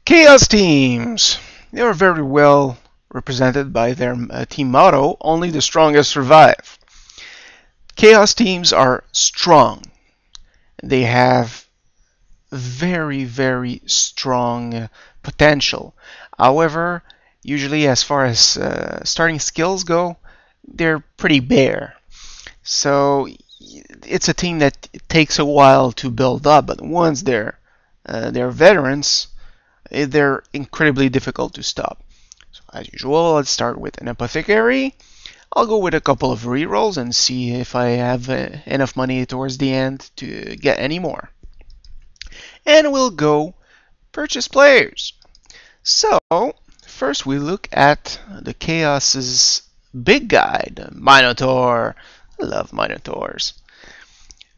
Chaos teams. They are very well represented by their team motto, only the strongest survive. Chaos teams are strong. They have very strong potential. However, usually as far as starting skills go, they're pretty bare. So it's a team that takes a while to build up, but once they're veterans, they're incredibly difficult to stop. So as usual, let's start with an apothecary. I'll go with a couple of rerolls and see if I have enough money towards the end to get any more. And we'll go purchase players. So first we look at the Chaos's big guy, the Minotaur. I love Minotaurs.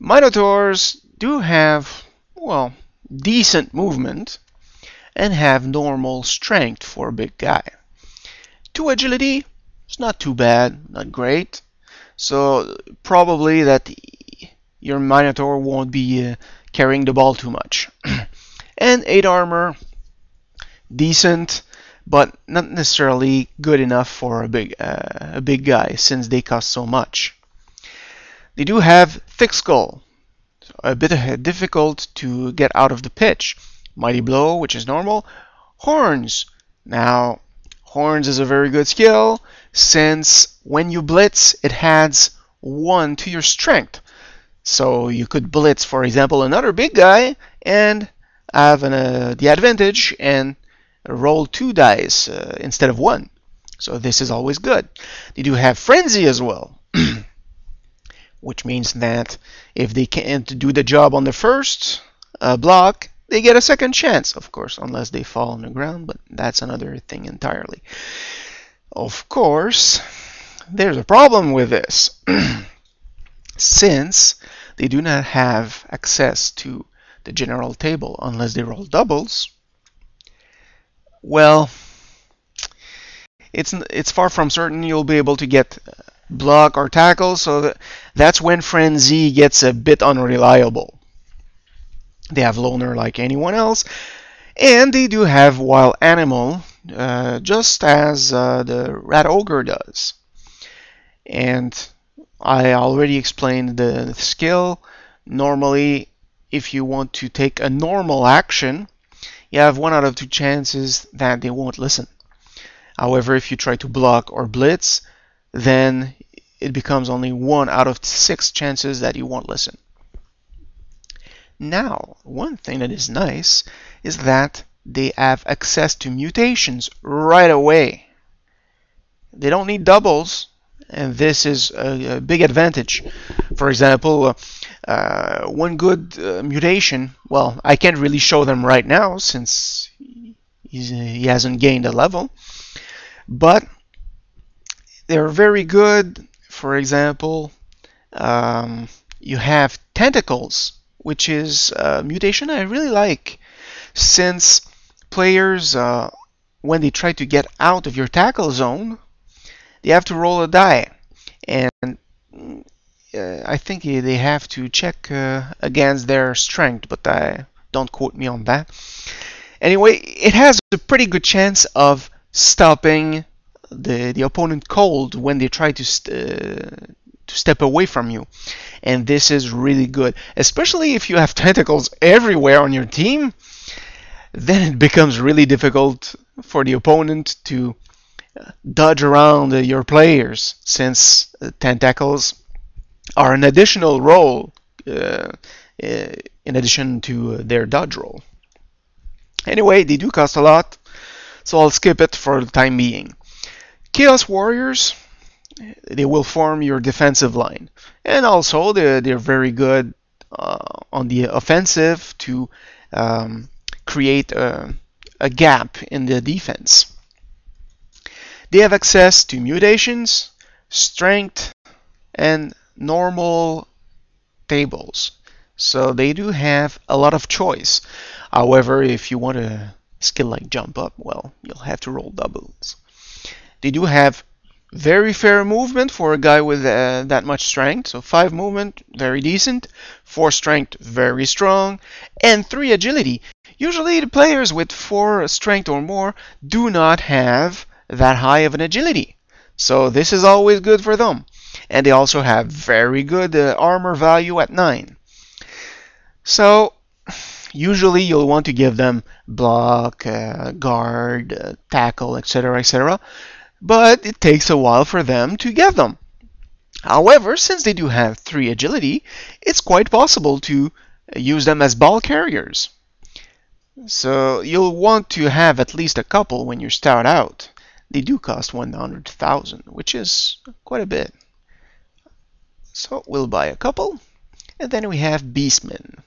Minotaurs do have, well, decent movement and have normal strength for a big guy. 2 agility, it's not too bad, not great. So probably that your Minotaur won't be carrying the ball too much. And 8 armor, decent, but not necessarily good enough for a big guy since they cost so much. They do have thick skull, so a bit difficult to get out of the pitch. Mighty blow, which is normal. Horns. Now, horns is a very good skill since when you blitz, it adds 1 to your strength. So you could blitz, for example, another big guy and have the advantage and roll 2 dice instead of 1. So this is always good. They do have frenzy as well, which means that if they can't do the job on the first block, they get a second chance, of course, unless they fall on the ground, but that's another thing entirely. Of course, there's a problem with this. Since they do not have access to the general table unless they roll doubles, well, it's far from certain you'll be able to get block or tackle, so that's when Frenzy gets a bit unreliable. They have loner like anyone else, and they do have wild animal, just as the rat ogre does. And I already explained the skill. Normally, if you want to take a normal action, you have 1 out of 2 chances that they won't listen. However, if you try to block or blitz, then it becomes only 1 out of 6 chances that you won't listen. Now, one thing that is nice is that they have access to mutations right away. They don't need doubles, and this is a big advantage. For example, one good mutation, well, I can't really show them right now since he hasn't gained a level, but they're very good. For example, you have tentacles, which is a mutation I really like, since players, when they try to get out of your tackle zone, they have to roll a die, and I think they have to check against their strength, but don't quote me on that. Anyway, it has a pretty good chance of stopping the opponent cold when they try to step away from you, and this is really good, especially if you have tentacles everywhere on your team. Then it becomes really difficult for the opponent to dodge around your players, since tentacles are an additional roll in addition to their dodge roll. Anyway, they do cost a lot, so I'll skip it for the time being. Chaos Warriors, they will form your defensive line, and also they're very good on the offensive to create a gap in the defense. They have access to mutations, strength, and normal tables, so they do have a lot of choice. However, if you want a skill like jump up, well, you'll have to roll doubles. They do have very fair movement for a guy with that much strength. So 5 movement, very decent. 4 strength, very strong. And 3 agility. Usually the players with 4 strength or more do not have that high of an agility. So this is always good for them. And they also have very good armor value at 9. So usually you'll want to give them block, guard, tackle, etc., etc. But it takes a while for them to get them. However, since they do have 3 agility, it's quite possible to use them as ball carriers. So you'll want to have at least a couple when you start out. They do cost 100,000, which is quite a bit. So we'll buy a couple, and then we have Beastmen.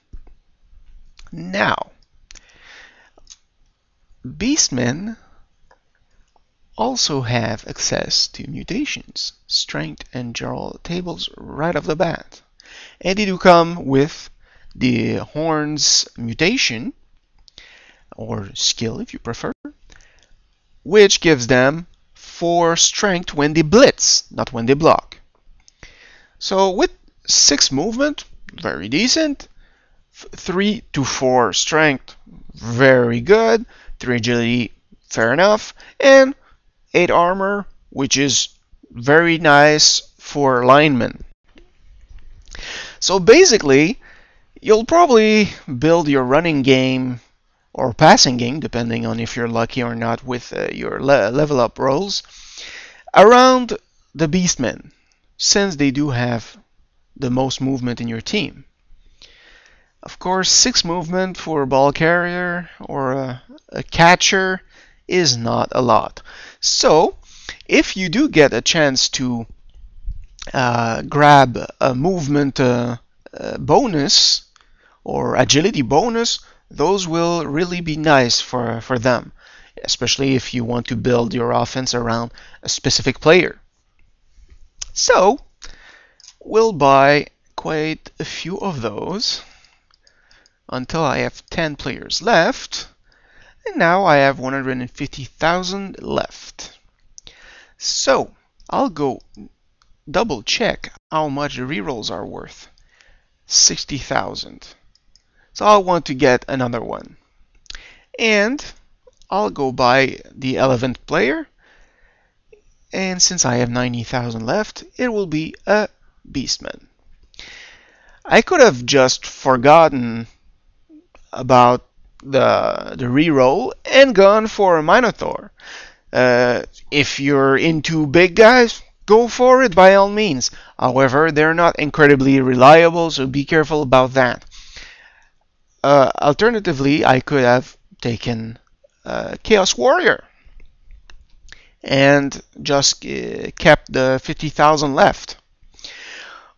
Now, Beastmen also have access to mutations, strength, and general tables right off the bat. And they do come with the Horns mutation, or skill if you prefer, which gives them 4 strength when they blitz, not when they block. So with 6 movement, very decent. 3 to 4 strength, very good. 3 agility, fair enough. And 8 armor, which is very nice for linemen. So basically, you'll probably build your running game or passing game, depending on if you're lucky or not with your level up rolls, around the Beastmen, since they do have the most movement in your team. Of course, 6 movement for a ball carrier or a catcher is not a lot. So, if you do get a chance to grab a movement bonus or agility bonus, those will really be nice for them, especially if you want to build your offense around a specific player. So, we'll buy quite a few of those until I have 10 players left, and now I have 150,000 left. So, I'll go double check how much the rerolls are worth. 60,000. So I'll want to get another one. And I'll go buy the 11th player. And since I have 90,000 left, it will be a Beastman. I could have just forgotten about the reroll and gone for a Minotaur. If you're into big guys, go for it by all means. However, they're not incredibly reliable, so be careful about that. Alternatively, I could have taken Chaos Warrior and just kept the 50,000 left.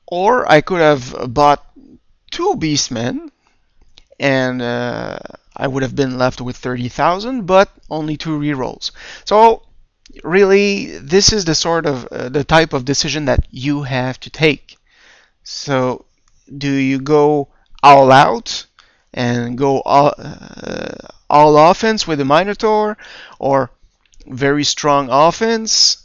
Or I could have bought 2 Beastmen and I would have been left with 30,000, but only 2 rerolls. So really, this is the sort of the type of decision that you have to take. So do you go all out and go all offense with the Minotaur, or very strong offense